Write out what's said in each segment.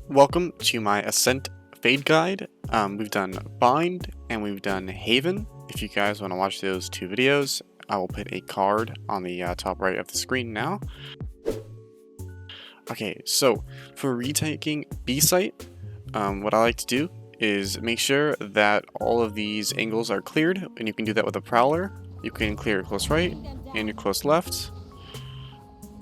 Welcome to my Ascent Fade Guide. We've done Bind and we've done Haven. If you guys want to watch those two videos, I will put a card on the top right of the screen now. Okay, so for retaking B-Site, what I like to do is make sure that all of these angles are cleared, and you can do that with a Prowler. You can clear your close right and your close left.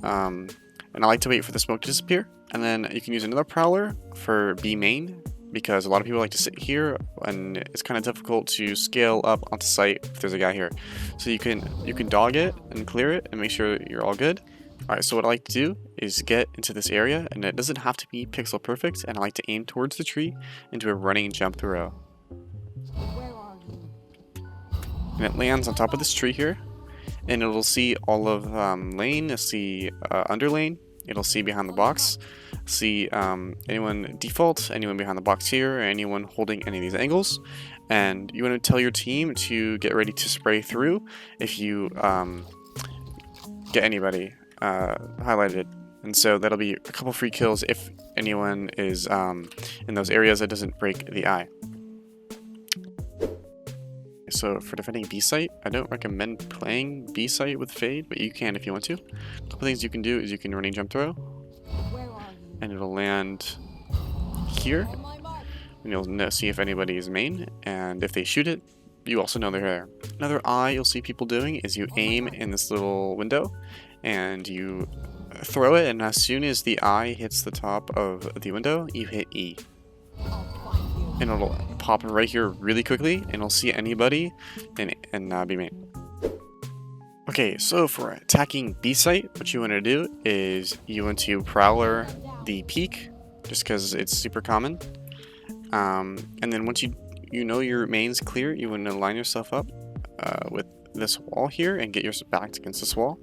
And I like to wait for the smoke to disappear. And then you can use another Prowler for B main, because a lot of people like to sit here and it's kind of difficult to scale up onto site if there's a guy here. So you can dog it and clear it and make sure you're all good. Alright, so what I like to do is get into this area, and it doesn't have to be pixel perfect, and I like to aim towards the tree and do a running jump throw. And it lands on top of this tree here, and it'll see all of lane, it'll see under lane, it'll see behind the box, see anyone default, anyone behind the box here, or anyone holding any of these angles. And you want to tell your team to get ready to spray through if you get anybody highlighted. And so that'll be a couple free kills if anyone is in those areas that doesn't break the eye. So for defending B-Site, I don't recommend playing B-Site with Fade, but you can if you want to. A couple things you can do is you can running jump throw, and it'll land here, and you'll see if anybody is main, and if they shoot it, you also know they're there. Another eye you'll see people doing is you aim in this little window, and you throw it, and as soon as the eye hits the top of the window, you hit E. And it'll pop right here really quickly, and it'll see anybody and be main. Okay, so for attacking B-Site, what you want to do is you want to Prowler the peak, just because it's super common. And then once you know your main's clear, you want to line yourself up with this wall here and get your back against this wall.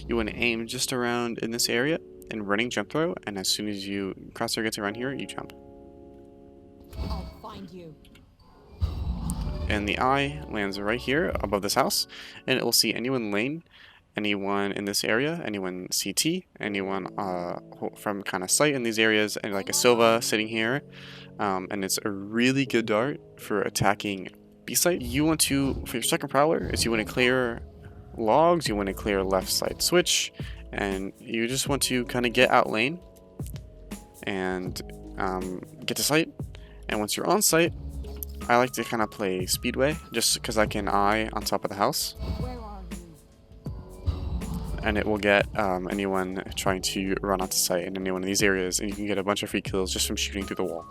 You want to aim just around in this area and running jump throw, and as soon as you crosshair gets around here, you jump. You. And the eye lands right here above this house, and it will see anyone lane, anyone in this area, anyone CT, anyone from kind of sight in these areas, and like a Silva sitting here. And it's a really good dart for attacking B-Site. You want to, for your second Prowler, is you want to clear logs, you want to clear left side switch, and you just want to kind of get out lane and get to site. And once you're on site, I like to kind of play Speedway, just because I can eye on top of the house. And it will get anyone trying to run onto site in anyone in these areas, and you can get a bunch of free kills just from shooting through the wall.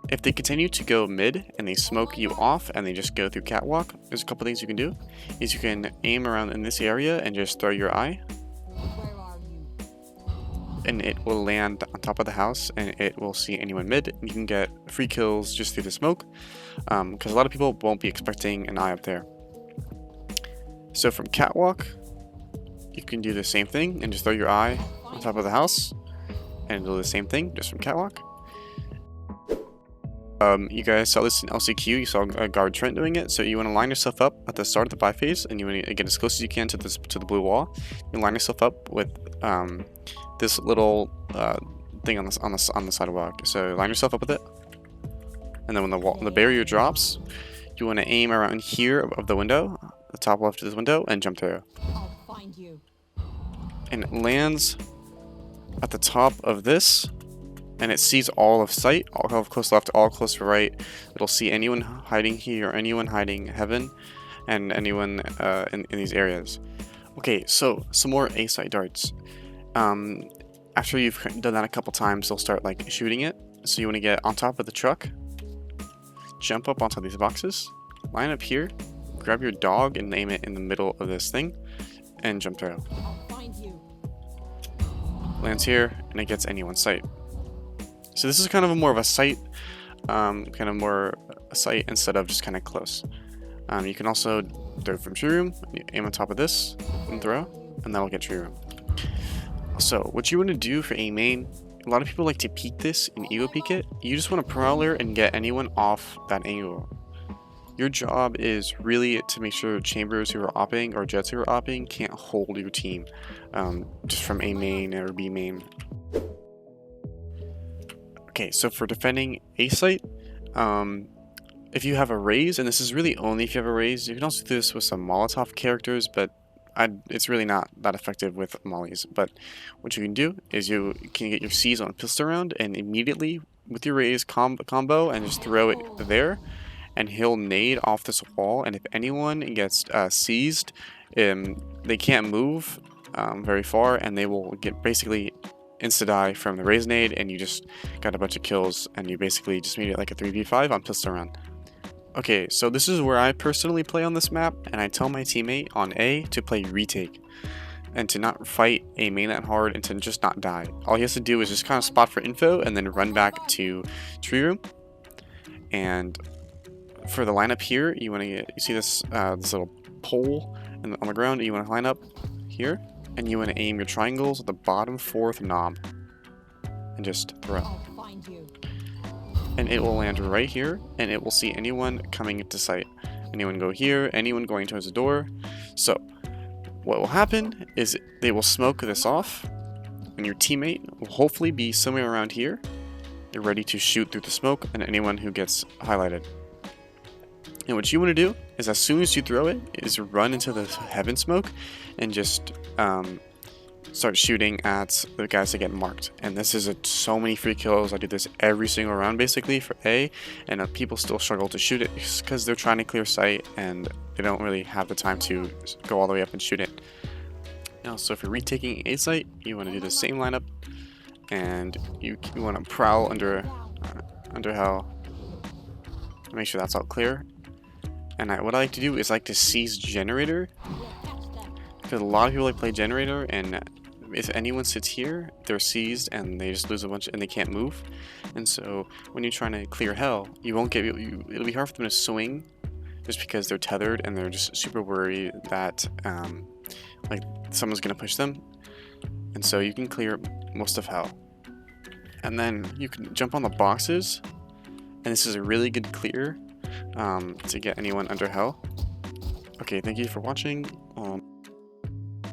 If they continue to go mid and they smoke you off and they just go through catwalk, there's a couple things you can do. Is you can aim around in this area and just throw your eye, and it will land on top of the house, and it will see anyone mid, and you can get free kills just through the smoke, because a lot of people won't be expecting an eye up there. So from catwalk, you can do the same thing and just throw your eye on top of the house, and do the same thing just from catwalk. You guys saw this in LCQ, you saw a guard Trent doing it, so you want to line yourself up at the start of the buy phase, and you want to get as close as you can to the blue wall. You line yourself up with this little thing on the sidewalk. So line yourself up with it, and then when the barrier drops, you want to aim around here of the window, the top left of this window, and jump through. And it lands at the top of this, and it sees all of sight, all of close left, all close to right. It'll see anyone hiding here, anyone hiding heaven, and anyone in these areas. Okay, so some more A-site darts. After you've done that a couple times, they'll start like shooting it. So you want to get on top of the truck, jump up onto these boxes, line up here, grab your dog and aim it in the middle of this thing, and jump through. Lands here, and it gets anyone's sight. So this is kind of more of a sight, instead of just kind of close. You can also throw from tree room, aim on top of this, and throw, and that'll get tree room. So what you want to do for a main, a lot of people like to peek this and ego peek it. You just want to Prowler and get anyone off that angle. Your job is really to make sure chambers who are opping or jets who are opping can't hold your team just from A main or B main. Okay, so for defending A site, if you have a raise, and this is really only if you have a raise, you can also do this with some Molotov characters, but it's really not that effective with mollies. But what you can do is you can get your C's on a pistol round, and immediately with your raise combo and just throw it there, and he'll nade off this wall, and if anyone gets seized, they can't move very far, and they will get basically insta-die from the raise nade, and you just got a bunch of kills, and you basically just made it like a 3v5 on pistol round. Okay, so this is where I personally play on this map, and I tell my teammate on A to play Retake, and to not fight A mainnet hard, and to just not die. All he has to do is just kind of spot for info, and then run back to tree room. And for the lineup here, you want to get, you see this this little pole on the ground, you want to line up here, and you want to aim your triangles at the bottom 4th knob, and just throw. And it will land right here, and it will see anyone coming into sight. Anyone go here, anyone going towards the door. So what will happen is they will smoke this off, and your teammate will hopefully be somewhere around here. They're ready to shoot through the smoke and anyone who gets highlighted. And what you want to do is, as soon as you throw it, is run into the heaven smoke and just start shooting at the guys that get marked. And this is so many free kills. I do this every single round basically for A, and people still struggle to shoot it because they're trying to clear sight and they don't really have the time to go all the way up and shoot it. Now, so if you're retaking A site, you want to do the same lineup, and you want to prowl under hell, make sure that's all clear. And what I like to do is like to seize generator, because a lot of people like play generator, and if anyone sits here, they're seized and they just lose a bunch and they can't move. And so when you're trying to clear hell, you won't get it'll be hard for them to swing just because they're tethered and they're just super worried that like someone's gonna push them. And so you can clear most of hell, and then you can jump on the boxes, and this is a really good clear to get anyone under hell. Okay, thank you for watching.